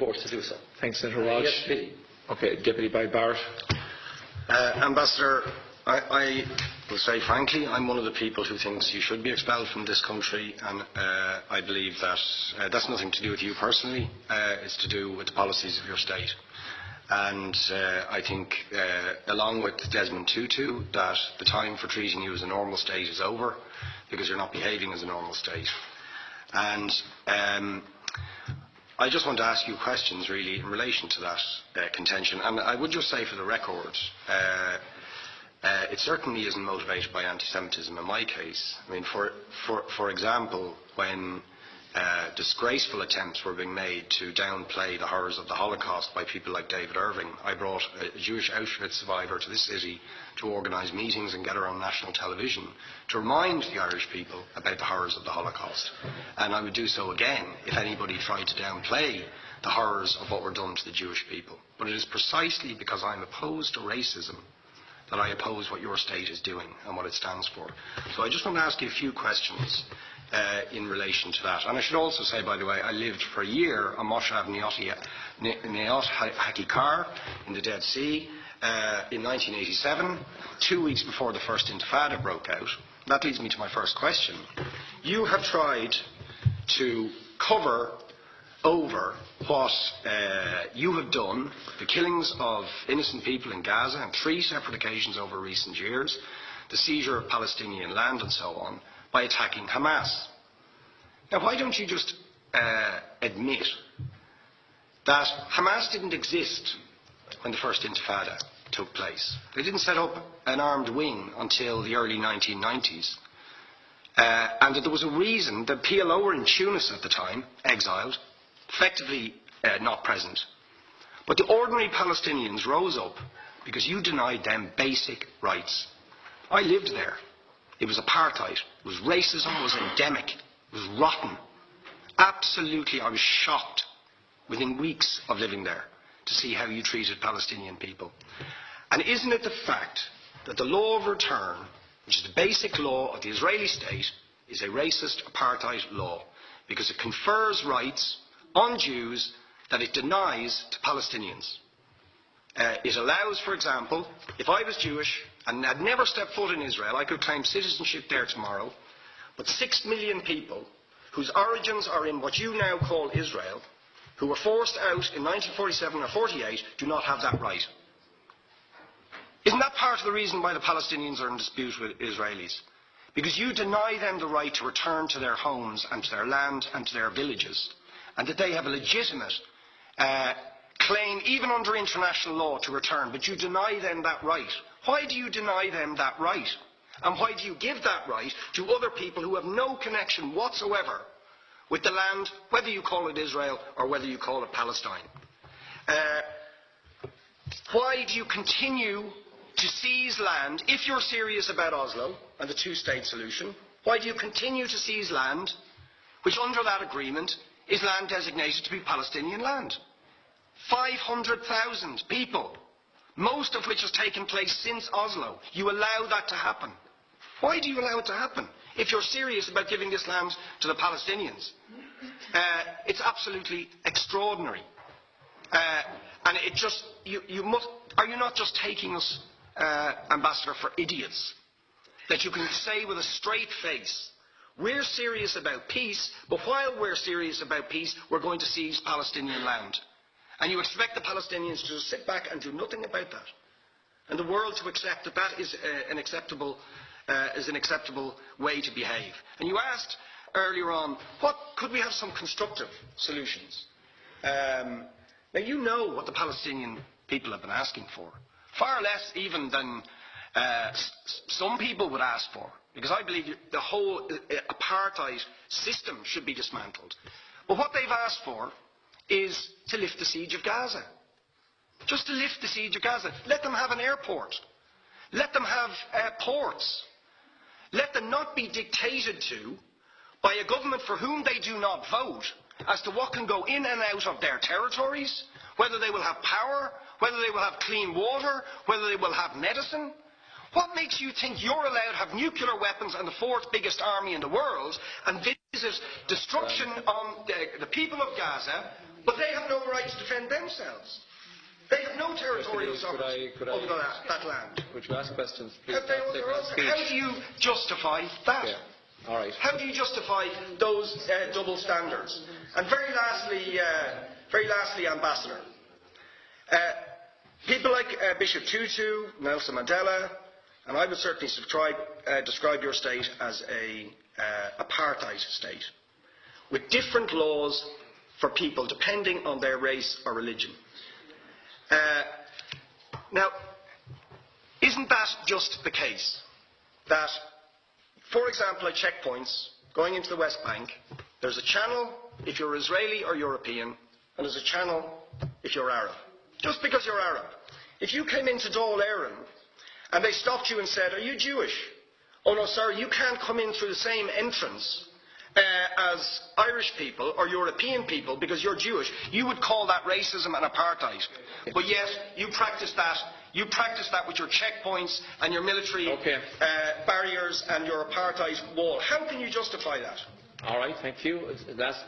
forced to do so. Thanks, Senator Walsh. Yes, pity. Okay, Deputy Barrett. Ambassador, I will say frankly, I'm one of the people who thinks you should be expelled from this country, and I believe that that's nothing to do with you personally. It's to do with the policies of your state. And I think, along with Desmond Tutu, that the time for treating you as a normal state is over, because you're not behaving as a normal state. And I just want to ask you questions, really, in relation to that contention. And I would just say, for the record, it certainly isn't motivated by anti-Semitism in my case. I mean, for example, when disgraceful attempts were being made to downplay the horrors of the Holocaust by people like David Irving, I brought a Jewish Auschwitz survivor to this city to organise meetings and get her on national television to remind the Irish people about the horrors of the Holocaust. And I would do so again if anybody tried to downplay the horrors of what were done to the Jewish people. But it is precisely because I'm opposed to racism that I oppose what your state is doing and what it stands for. So I just want to ask you a few questions in relation to that. And I should also say, by the way, I lived for a year on Moshav Neot Hakikar in the Dead Sea in 1987, 2 weeks before the first Intifada broke out. That leads me to my first question. You have tried to cover over what you have done, the killings of innocent people in Gaza on 3 separate occasions over recent years, the seizure of Palestinian land and so on, by attacking Hamas. Now, why don't you just admit that Hamas didn't exist when the first Intifada took place? They didn't set up an armed wing until the early 1990s. And that there was a reason that PLO were in Tunis at the time, exiled, effectively not present. But the ordinary Palestinians rose up because you denied them basic rights. I lived there. It was apartheid. It was racism. It was endemic. It was rotten. Absolutely, I was shocked within weeks of living there to see how you treated Palestinian people. And isn't it the fact that the law of return, which is the basic law of the Israeli state, is a racist apartheid law because it confers rights on Jews that it denies to Palestinians? It allows, for example, if I was Jewish and had never stepped foot in Israel, I could claim citizenship there tomorrow, but 6 million people whose origins are in what you now call Israel, who were forced out in 1947 or 48, do not have that right. Isn't that part of the reason why the Palestinians are in dispute with Israelis? Because you deny them the right to return to their homes and to their land and to their villages, and that they have a legitimate claim, even under international law, to return, but you deny them that right. Why do you deny them that right? And why do you give that right to other people who have no connection whatsoever with the land, whether you call it Israel or whether you call it Palestine? Why do you continue to seize land, if you're serious about Oslo and the two-state solution? Why do you continue to seize land, which under that agreement is land designated to be Palestinian land? 500,000 people, most of which has taken place since Oslo. You allow that to happen. Why do you allow it to happen if you're serious about giving this land to the Palestinians? It's absolutely extraordinary. And it just, are you not just taking us, Ambassador, for idiots? That you can say with a straight face, we're serious about peace, but while we're serious about peace, we're going to seize Palestinian land. And you expect the Palestinians to just sit back and do nothing about that. And the world to accept that that is an acceptable way to behave. And you asked earlier on, could we have some constructive solutions? Now you know what the Palestinian people have been asking for. Far less even than some people would ask for. Because I believe the whole apartheid system should be dismantled. But what they've asked for is to lift the siege of Gaza. Just to lift the siege of Gaza. Let them have an airport. Let them have ports. Let them not be dictated to by a government for whom they do not vote as to what can go in and out of their territories, whether they will have power, whether they will have clean water, whether they will have medicine. What makes you think you're allowed to have nuclear weapons and the 4th biggest army in the world and visit destruction on the people of Gaza But they have no right to defend themselves. They have no territorial sovereignty over that land. Would you ask questions, please? How do you justify that? Yeah. All right. How do you justify those double standards? And very lastly, Ambassador, people like Bishop Tutu, Nelson Mandela, and I would certainly describe your state as an apartheid state, with different laws for people depending on their race or religion. Now, isn't that just the case that, for example, at checkpoints going into the West Bank, there's a channel if you're Israeli or European, and there's a channel if you're Arab? Just because you're Arab. If you came into Dáil Éireann and they stopped you and said, "Are you Jewish?" "Oh no, sorry, you can't come in through the same entrance as Irish people or European people because you're Jewish," you would call that racism and apartheid. But yet, you practice that. You practice that with your checkpoints and your military barriers and your apartheid wall. How can you justify that? All right, thank you. Last